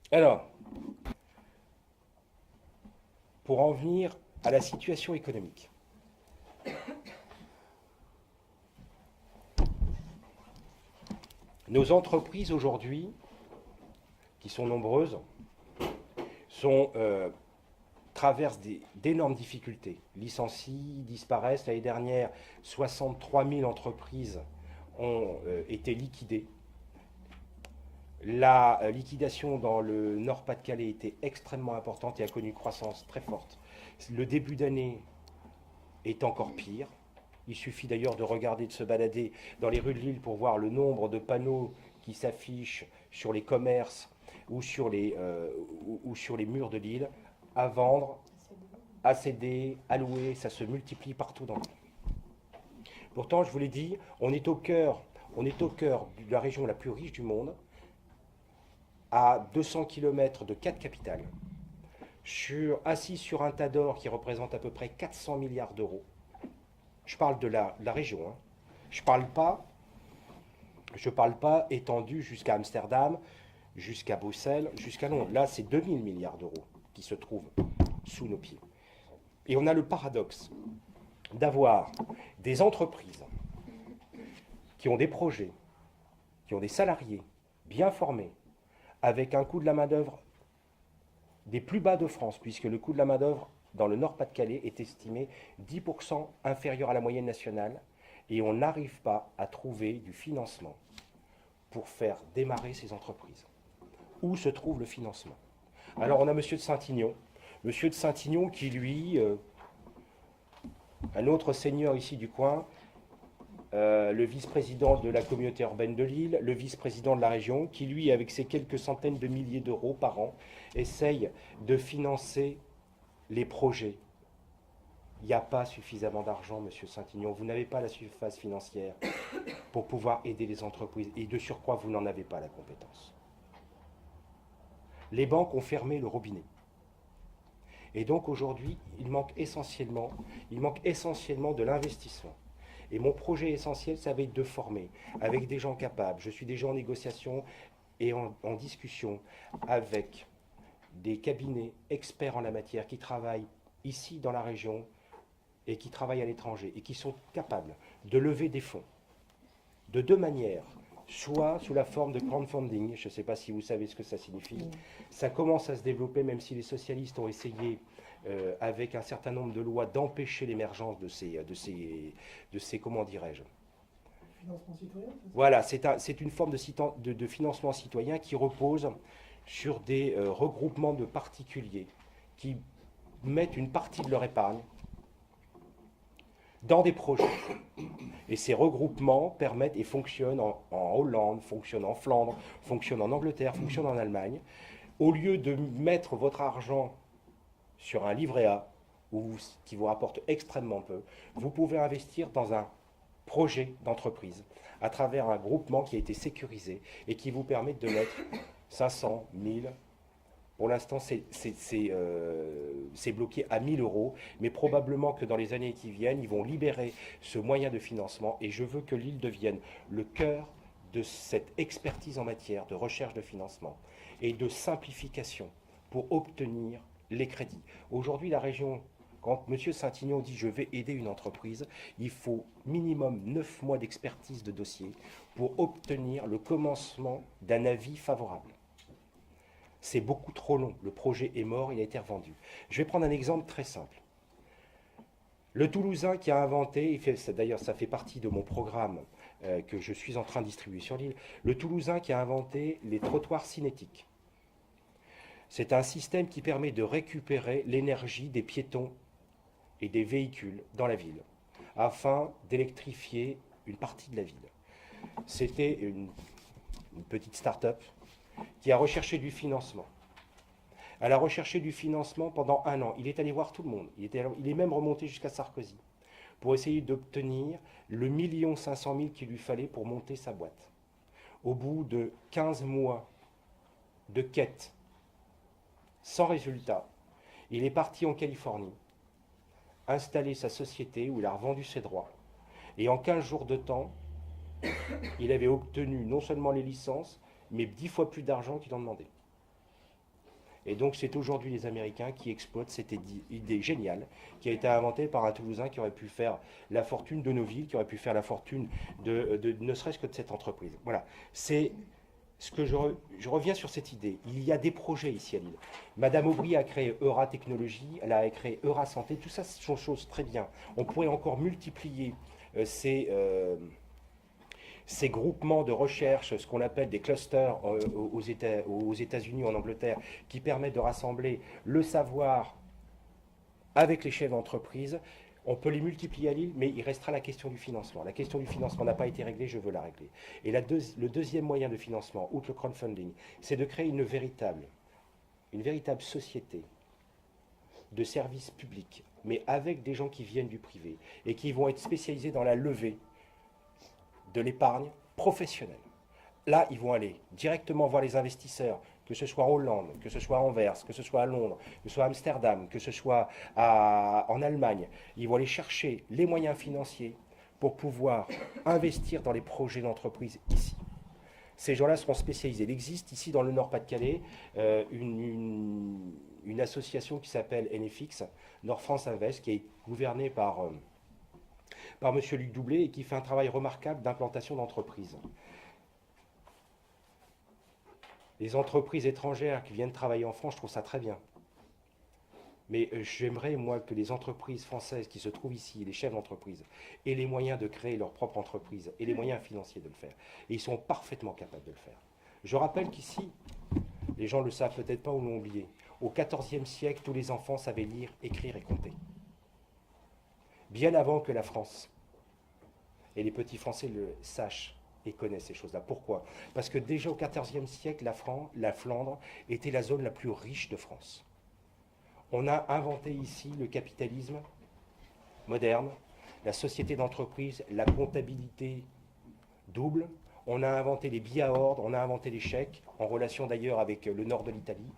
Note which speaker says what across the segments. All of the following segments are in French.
Speaker 1: Alors, pour en venir à la situation économique. Nos entreprises aujourd'hui, qui sont nombreuses, sont, traversent d'énormes difficultés. Licencient, disparaissent. L'année dernière, 63 000 entreprises ont été liquidées. La liquidation dans le Nord-Pas-de-Calais était extrêmement importante et a connu une croissance très forte. Le début d'année est encore pire. Il suffit d'ailleurs de regarder, de se balader dans les rues de Lille pour voir le nombre de panneaux qui s'affichent sur les commerces ou sur les murs de Lille à vendre, à céder, à louer. Ça se multiplie partout dans le monde. Pourtant, je vous l'ai dit, on est au cœur de la région la plus riche du monde, à 200 km de quatre capitales, assis sur un tas d'or qui représente à peu près 400 milliards d'euros. Je parle de la région. Hein. Je ne parle pas étendu jusqu'à Amsterdam, jusqu'à Bruxelles, jusqu'à Londres. Là, c'est 2000 milliards d'euros qui se trouvent sous nos pieds. Et on a le paradoxe d'avoir des entreprises qui ont des projets, qui ont des salariés bien formés, avec un coût de la main-d'œuvre des plus bas de France, puisque le coût de la main-d'œuvre dans le Nord-Pas-de-Calais est estimé 10% inférieur à la moyenne nationale, et on n'arrive pas à trouver du financement pour faire démarrer ces entreprises. Où se trouve le financement? Alors on a Monsieur de Saint-Ignon qui lui, un autre seigneur ici du coin, le vice-président de la communauté urbaine de Lille, le vice-président de la région, qui lui, avec ses quelques centaines de milliers d'euros par an, essaye de financer les projets. Il n'y a pas suffisamment d'argent, Monsieur Saint-Ignon. Vous n'avez pas la surface financière pour pouvoir aider les entreprises. Et de surcroît, vous n'en avez pas la compétence. Les banques ont fermé le robinet. Et donc aujourd'hui, il manque essentiellement de l'investissement. Et mon projet essentiel, ça va être de former avec des gens capables. Je suis déjà en négociation et en discussion avec des cabinets experts en la matière qui travaillent ici dans la région et qui travaillent à l'étranger et qui sont capables de lever des fonds de deux manières. Soit sous la forme de crowdfunding, je ne sais pas si vous savez ce que ça signifie. Ça commence à se développer, même si les socialistes ont essayé, avec un certain nombre de lois, d'empêcher l'émergence de ces comment dirais-je.
Speaker 2: Financement citoyen, c'est ça?
Speaker 1: Voilà, c'est une forme de financement citoyen qui repose sur des regroupements de particuliers qui mettent une partie de leur épargne dans des projets. Et ces regroupements permettent et fonctionnent en Hollande, fonctionnent en Flandre, fonctionnent en Angleterre, fonctionnent en Allemagne. Au lieu de mettre votre argent sur un livret A, qui vous rapporte extrêmement peu, vous pouvez investir dans un projet d'entreprise à travers un groupement qui a été sécurisé et qui vous permet de mettre 500, 1000. Pour l'instant, c'est bloqué à 1000 euros, mais probablement que dans les années qui viennent, ils vont libérer ce moyen de financement et je veux que Lille devienne le cœur de cette expertise en matière de recherche de financement et de simplification pour obtenir les crédits. Aujourd'hui, la région, quand M. Saint-Ignon dit je vais aider une entreprise, il faut minimum 9 mois d'expertise de dossier pour obtenir le commencement d'un avis favorable. C'est beaucoup trop long. Le projet est mort, il a été revendu. Je vais prendre un exemple très simple. Le Toulousain qui a inventé, d'ailleurs ça fait partie de mon programme que je suis en train de distribuer sur l'île, le Toulousain qui a inventé les trottoirs cinétiques. C'est un système qui permet de récupérer l'énergie des piétons et des véhicules dans la ville, afin d'électrifier une partie de la ville. C'était une petite start-up qui a recherché du financement. Elle a recherché du financement pendant un an. Il est allé voir tout le monde. Il est même remonté jusqu'à Sarkozy pour essayer d'obtenir le 1,5 million qu'il lui fallait pour monter sa boîte. Au bout de 15 mois de quête, sans résultat, il est parti en Californie, installer sa société où il a revendu ses droits. Et en 15 jours de temps, il avait obtenu non seulement les licences, mais 10 fois plus d'argent qu'il en demandait. Et donc c'est aujourd'hui les Américains qui exploitent cette idée géniale qui a été inventée par un Toulousain qui aurait pu faire la fortune de nos villes, qui aurait pu faire la fortune ne serait-ce que de cette entreprise. Voilà, c'est ce que je reviens sur cette idée. Il y a des projets ici à Lille. Madame Aubry a créé Eura Technologie, elle a créé Eura Santé, tout ça ce sont choses très bien. On pourrait encore multiplier ces groupements de recherche, ce qu'on appelle des clusters aux États-Unis, en Angleterre, qui permettent de rassembler le savoir avec les chefs d'entreprise. On peut les multiplier à Lille, mais il restera la question du financement. La question du financement n'a pas été réglée, je veux la régler. Et le deuxième moyen de financement, outre le crowdfunding, c'est de créer une véritable société de services publics, mais avec des gens qui viennent du privé et qui vont être spécialisés dans la levée de l'épargne professionnelle. Là, ils vont aller directement voir les investisseurs, que ce soit en Hollande, que ce soit à Anvers, que ce soit à Londres, que ce soit à Amsterdam, que ce soit en Allemagne. Ils vont aller chercher les moyens financiers pour pouvoir investir dans les projets d'entreprise ici. Ces gens-là seront spécialisés. Il existe ici dans le Nord-Pas-de-Calais une association qui s'appelle NFX, Nord France Invest, qui est gouvernée par M. Luc Doublé et qui fait un travail remarquable d'implantation d'entreprises. Les entreprises étrangères qui viennent travailler en France, je trouve ça très bien. Mais j'aimerais, moi, que les entreprises françaises qui se trouvent ici, les chefs d'entreprise, aient les moyens de créer leur propre entreprise et les moyens financiers de le faire. Et ils sont parfaitement capables de le faire. Je rappelle qu'ici, les gens ne le savent peut-être pas ou l'ont oublié, au XIVe siècle, tous les enfants savaient lire, écrire et compter. Bien avant que la France et les petits Français le sachent et connaissent ces choses-là. Pourquoi? Parce que déjà au XIVe siècle, la Flandre était la zone la plus riche de France. On a inventé ici le capitalisme moderne, la société d'entreprise, la comptabilité double. On a inventé les billets à ordre, on a inventé les chèques, en relation d'ailleurs avec le nord de l'Italie.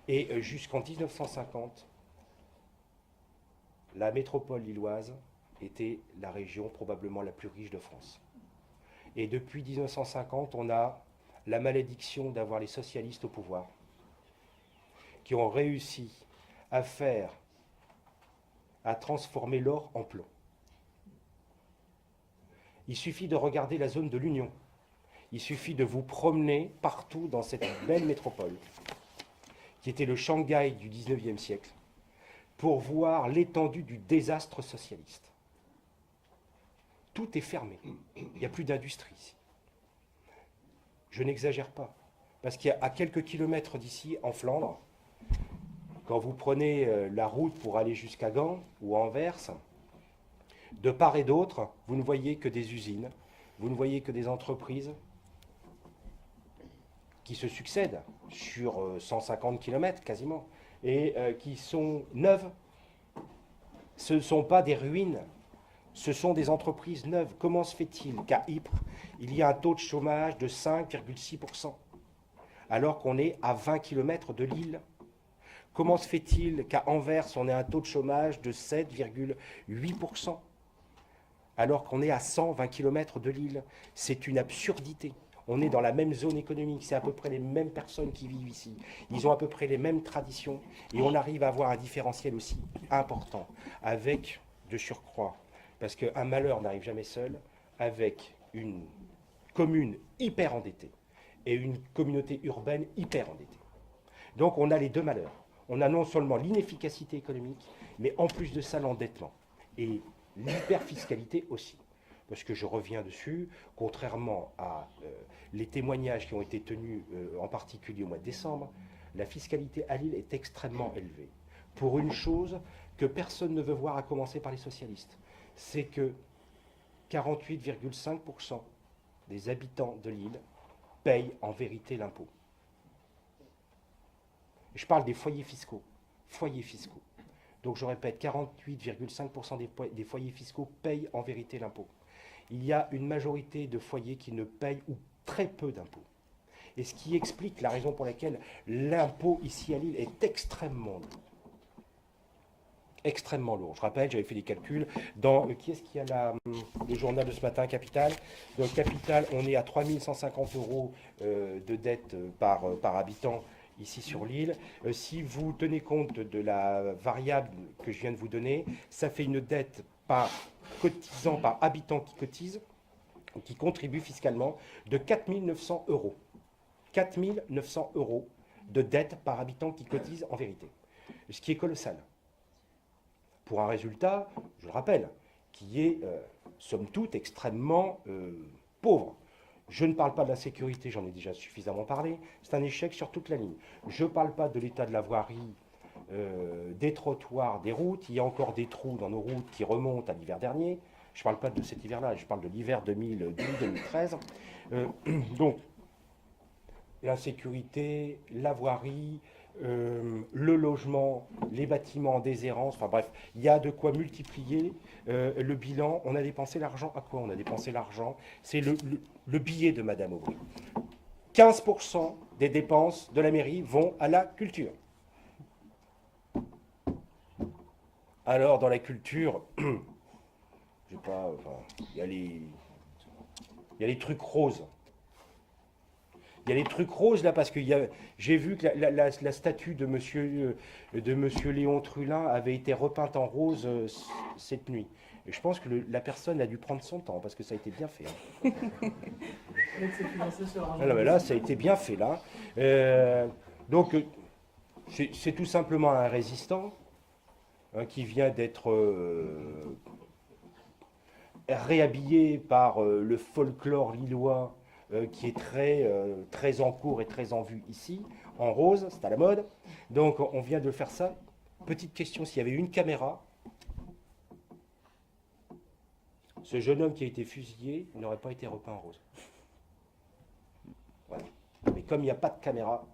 Speaker 1: Et jusqu'en 1950, la métropole lilloise était la région probablement la plus riche de France. Et depuis 1950, on a la malédiction d'avoir les socialistes au pouvoir, qui ont réussi à transformer l'or en plomb. Il suffit de regarder la zone de l'Union. Il suffit de vous promener partout dans cette belle métropole, qui était le Shanghai du XIXe siècle, pour voir l'étendue du désastre socialiste. Tout est fermé. Il n'y a plus d'industrie ici. Je n'exagère pas. Parce qu'il y a à quelques kilomètres d'ici, en Flandre, quand vous prenez la route pour aller jusqu'à Gand ou à Anvers, de part et d'autre, vous ne voyez que des usines, vous ne voyez que des entreprises qui se succèdent sur 150 km quasiment, et qui sont neuves. Ce ne sont pas des ruines, ce sont des entreprises neuves. Comment se fait-il qu'à Ypres, il y a un taux de chômage de 5,6%, alors qu'on est à 20 km de Lille? Comment se fait-il qu'à Anvers, on ait un taux de chômage de 7,8%, alors qu'on est à 120 km de Lille? C'est une absurdité. On est dans la même zone économique, c'est à peu près les mêmes personnes qui vivent ici. Ils ont à peu près les mêmes traditions et on arrive à avoir un différentiel aussi important, avec de surcroît, parce qu'un malheur n'arrive jamais seul, avec une commune hyper endettée et une communauté urbaine hyper endettée. Donc on a les deux malheurs. On a non seulement l'inefficacité économique, mais en plus de ça l'endettement et l'hyperfiscalité aussi. Parce que je reviens dessus, contrairement à les témoignages qui ont été tenus en particulier au mois de décembre, la fiscalité à Lille est extrêmement élevée. Pour une chose que personne ne veut voir, à commencer par les socialistes, c'est que 48,5% des habitants de Lille payent en vérité l'impôt. Je parle des foyers fiscaux. Foyers fiscaux. Donc je répète, 48,5% des foyers fiscaux payent en vérité l'impôt. Il y a une majorité de foyers qui ne payent ou très peu d'impôts. Et ce qui explique la raison pour laquelle l'impôt ici à Lille est extrêmement lourd. Extrêmement lourd. Je rappelle, j'avais fait des calculs. Qui est-ce qui a le journal de ce matin, Capital? Dans Capital, on est à 3 150 € de dette par habitant. ici sur l'île. Si vous tenez compte de la variable que je viens de vous donner, ça fait une dette par cotisant, par habitant qui cotise, qui contribue fiscalement, de 4 900 euros. 4 900 euros de dette par habitant qui cotise en vérité. Ce qui est colossal. Pour un résultat, je le rappelle, qui est, somme toute, extrêmement pauvre. Je ne parle pas de la sécurité, j'en ai déjà suffisamment parlé. C'est un échec sur toute la ligne. Je ne parle pas de l'état de la voirie, des trottoirs, des routes. Il y a encore des trous dans nos routes qui remontent à l'hiver dernier. Je ne parle pas de cet hiver-là, je parle de l'hiver 2012-2013. Donc, l'insécurité, la voirie, le logement, les bâtiments en déshérence, enfin bref, il y a de quoi multiplier le bilan. On a dépensé l'argent à quoi? On a dépensé l'argent, c'est le billet de Madame Aubry. 15% des dépenses de la mairie vont à la culture. Alors, dans la culture, je sais pas, enfin, il y a les trucs roses. Il y a les trucs roses là parce que j'ai vu que la statue de monsieur Léon Trulin avait été repeinte en rose cette nuit. Et je pense que la personne a dû prendre son temps parce que ça a été bien fait. Hein. Non, mais là, ça a été bien fait là. Donc, c'est tout simplement un résistant hein, qui vient d'être réhabillé par le folklore lillois. Qui est très en cours et très en vue ici, en rose, c'est à la mode. Donc on vient de faire ça. Petite question, s'il y avait une caméra, ce jeune homme qui a été fusillé n'aurait pas été repeint en rose. Voilà. Mais comme il n'y a pas de caméra,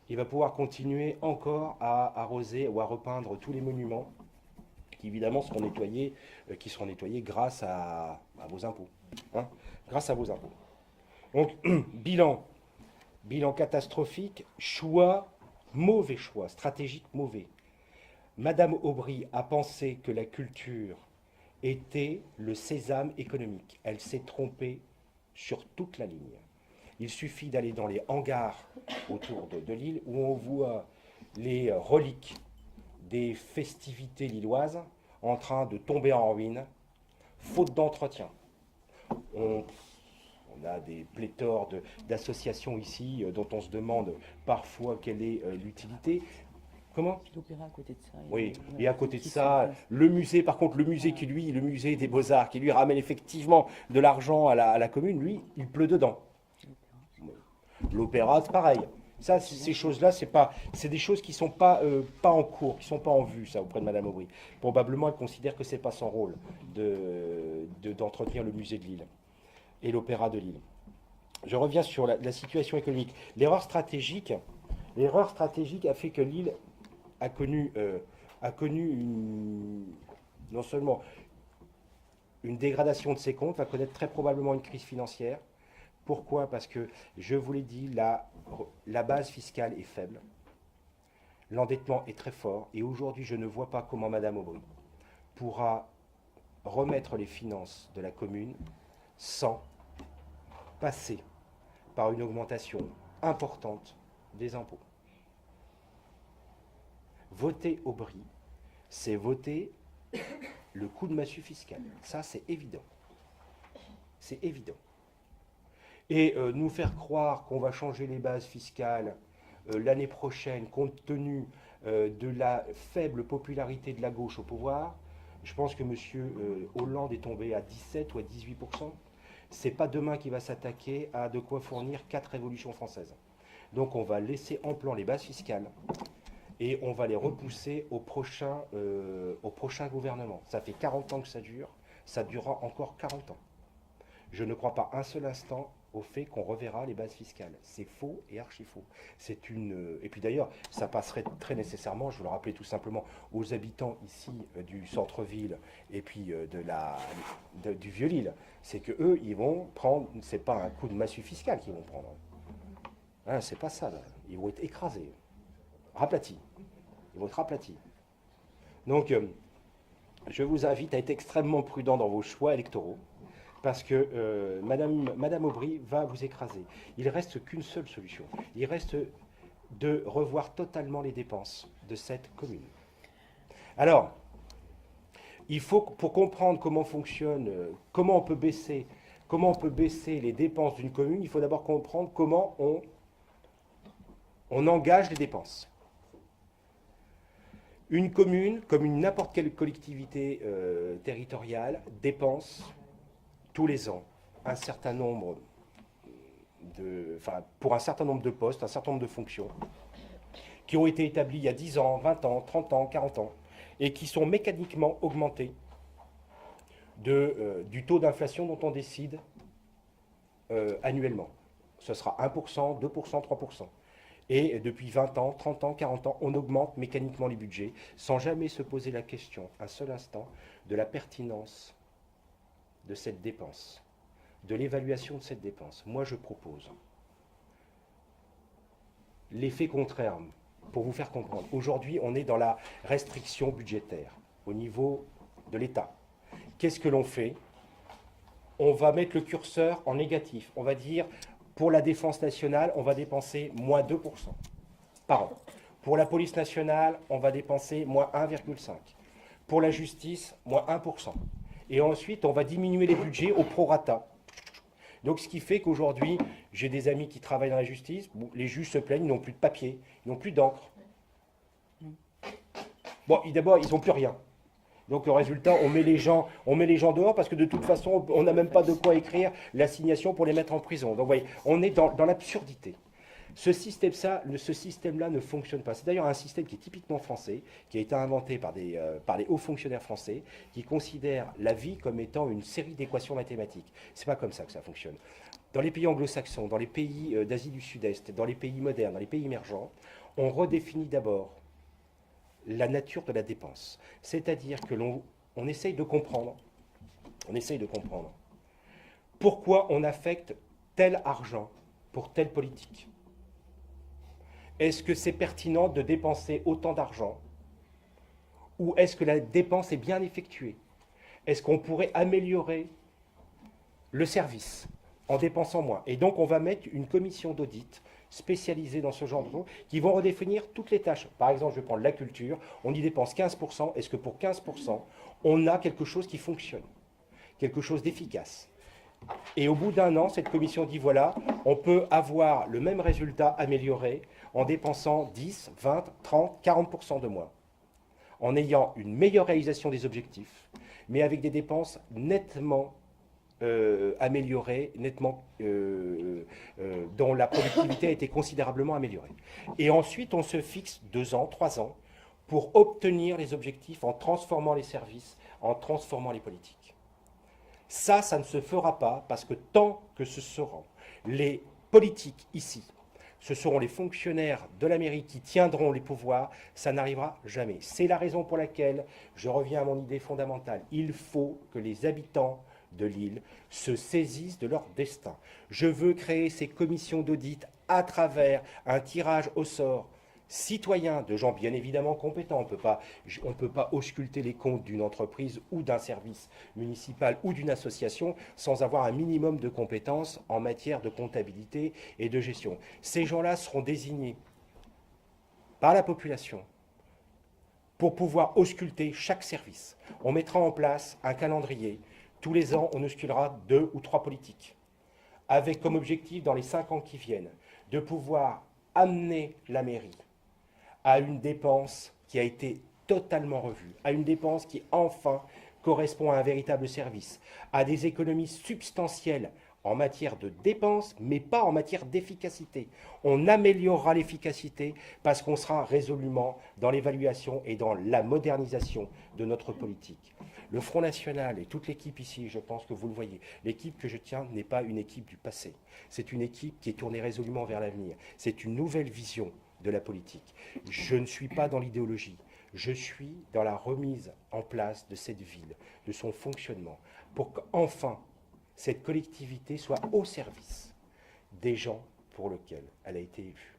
Speaker 1: il va pouvoir continuer encore à arroser ou à repeindre tous les monuments qui évidemment seront nettoyés, grâce à vos impôts. Hein, grâce à vos impôts. Donc, bilan catastrophique, mauvais choix, stratégique mauvais. Madame Aubry a pensé que la culture était le sésame économique. Elle s'est trompée sur toute la ligne. Il suffit d'aller dans les hangars autour de l'île où on voit les reliques des festivités lilloises en train de tomber en ruine, faute d'entretien. On a des pléthores d'associations ici dont on se demande parfois quelle est l'utilité. Comment?
Speaker 3: L'opéra à côté de ça.
Speaker 1: Oui, et à côté de ça, le musée, par contre, le musée le musée des Beaux-Arts, qui lui ramène effectivement de l'argent à la commune, lui, il pleut dedans. L'opéra, c'est pareil. Ça, ces choses-là, c'est des choses qui ne sont pas en cours, qui ne sont pas en vue, ça, auprès de Madame Aubry. Probablement, elle considère que ce n'est pas son rôle d'entretenir le musée de Lille et l'opéra de Lille. Je reviens sur la situation économique. L'erreur stratégique a fait que Lille a connu non seulement une dégradation de ses comptes, va connaître très probablement une crise financière. Pourquoi? Parce que, je vous l'ai dit, la base fiscale est faible, l'endettement est très fort, et aujourd'hui, je ne vois pas comment Madame Aubry pourra remettre les finances de la commune sans passer par une augmentation importante des impôts. Voter Aubry, c'est voter le coup de massue fiscal. Ça, c'est évident. C'est évident. Et nous faire croire qu'on va changer les bases fiscales l'année prochaine, compte tenu de la faible popularité de la gauche au pouvoir, je pense que M. Hollande est tombé à 17 ou à 18%. C'est pas demain qu'il va s'attaquer à de quoi fournir 4 révolutions françaises. Donc on va laisser en plan les bases fiscales et on va les repousser au prochain gouvernement. Ça fait 40 ans que ça dure, ça durera encore 40 ans. Je ne crois pas un seul instant au fait qu'on reverra les bases fiscales. C'est faux et archi faux. Et puis d'ailleurs, ça passerait très nécessairement, je veux le rappeler tout simplement, aux habitants ici du centre-ville et puis du Vieux-Lille. C'est que eux, ils vont prendre, c'est pas un coup de massue fiscale qu'ils vont prendre. Hein, c'est pas ça, là. Ils vont être écrasés, raplatis. Ils vont être raplatis. Donc, je vous invite à être extrêmement prudent dans vos choix électoraux. parce que Madame Aubry va vous écraser. Il reste qu'une seule solution. Il reste de revoir totalement les dépenses de cette commune. Alors, il faut, pour comprendre comment fonctionne, comment on peut baisser les dépenses d'une commune, il faut d'abord comprendre comment on engage les dépenses. Une commune, comme n'importe quelle collectivité territoriale, dépense tous les ans un certain nombre pour un certain nombre de postes, un certain nombre de fonctions, qui ont été établis il y a 10 ans, 20 ans, 30 ans, 40 ans, et qui sont mécaniquement augmentés du taux d'inflation dont on décide annuellement. Ce sera 1%, 2%, 3%. Et depuis 20 ans, 30 ans, 40 ans, on augmente mécaniquement les budgets sans jamais se poser la question, un seul instant, de la pertinence de cette dépense, de l'évaluation de cette dépense. Moi, je propose l'effet contraire, pour vous faire comprendre. Aujourd'hui, on est dans la restriction budgétaire au niveau de l'État. Qu'est-ce que l'on fait? On va mettre le curseur en négatif. On va dire, pour la défense nationale, on va dépenser moins 2% par an. Pour la police nationale, on va dépenser moins 1,5%. Pour la justice, moins 1%. Et ensuite, on va diminuer les budgets au prorata. Donc, ce qui fait qu'aujourd'hui, j'ai des amis qui travaillent dans la justice, les juges se plaignent, ils n'ont plus de papier, ils n'ont plus d'encre. Bon, d'abord, ils n'ont plus rien. Donc, le résultat, on met les gens dehors parce que de toute façon, on n'a même pas de quoi écrire l'assignation pour les mettre en prison. Donc, vous voyez, on est dans l'absurdité. Ce système-là ne fonctionne pas. C'est d'ailleurs un système qui est typiquement français, qui a été inventé par les hauts fonctionnaires français, qui considèrent la vie comme étant une série d'équations mathématiques. C'est pas comme ça que ça fonctionne. Dans les pays anglo-saxons, dans les pays d'Asie du Sud-Est, dans les pays modernes, dans les pays émergents, on redéfinit d'abord la nature de la dépense. C'est-à-dire que on essaye de comprendre pourquoi on affecte tel argent pour telle politique. Est-ce que c'est pertinent de dépenser autant d'argent? Ou est-ce que la dépense est bien effectuée? Est-ce qu'on pourrait améliorer le service en dépensant moins? Et donc, on va mettre une commission d'audit spécialisée dans ce genre de choses qui vont redéfinir toutes les tâches. Par exemple, je vais prendre la culture, on y dépense 15%. Est-ce que pour 15%, on a quelque chose qui fonctionne, quelque chose d'efficace? Et au bout d'un an, cette commission dit voilà, on peut avoir le même résultat amélioré en dépensant 10, 20, 30, 40% de moins, en ayant une meilleure réalisation des objectifs, mais avec des dépenses nettement améliorées, dont la productivité a été considérablement améliorée. Et ensuite, on se fixe 2 ans, 3 ans, pour obtenir les objectifs en transformant les services, en transformant les politiques. Ça ne se fera pas parce que tant que ce seront les politiques ici, ce seront les fonctionnaires de la mairie qui tiendront les pouvoirs, ça n'arrivera jamais. C'est la raison pour laquelle je reviens à mon idée fondamentale. Il faut que les habitants de l'île se saisissent de leur destin. Je veux créer ces commissions d'audit à travers un tirage au sort citoyens, de gens bien évidemment compétents. On ne peut pas ausculter les comptes d'une entreprise ou d'un service municipal ou d'une association sans avoir un minimum de compétences en matière de comptabilité et de gestion. Ces gens-là seront désignés par la population pour pouvoir ausculter chaque service. On mettra en place un calendrier. Tous les ans, on auscultera 2 ou 3 politiques, avec comme objectif, dans les 5 ans qui viennent, de pouvoir amener la mairie à une dépense qui a été totalement revue, à une dépense qui enfin correspond à un véritable service, à des économies substantielles en matière de dépenses, mais pas en matière d'efficacité. On améliorera l'efficacité parce qu'on sera résolument dans l'évaluation et dans la modernisation de notre politique. Le Front National et toute l'équipe ici, je pense que vous le voyez, l'équipe que je tiens n'est pas une équipe du passé. C'est une équipe qui est tournée résolument vers l'avenir. C'est une nouvelle vision de la politique. Je ne suis pas dans l'idéologie. Je suis dans la remise en place de cette ville, de son fonctionnement, pour qu'enfin cette collectivité soit au service des gens pour lesquels elle a été élue.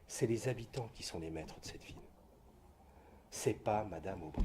Speaker 1: C'est les habitants qui sont les maîtres de cette ville. C'est pas Madame Aubry.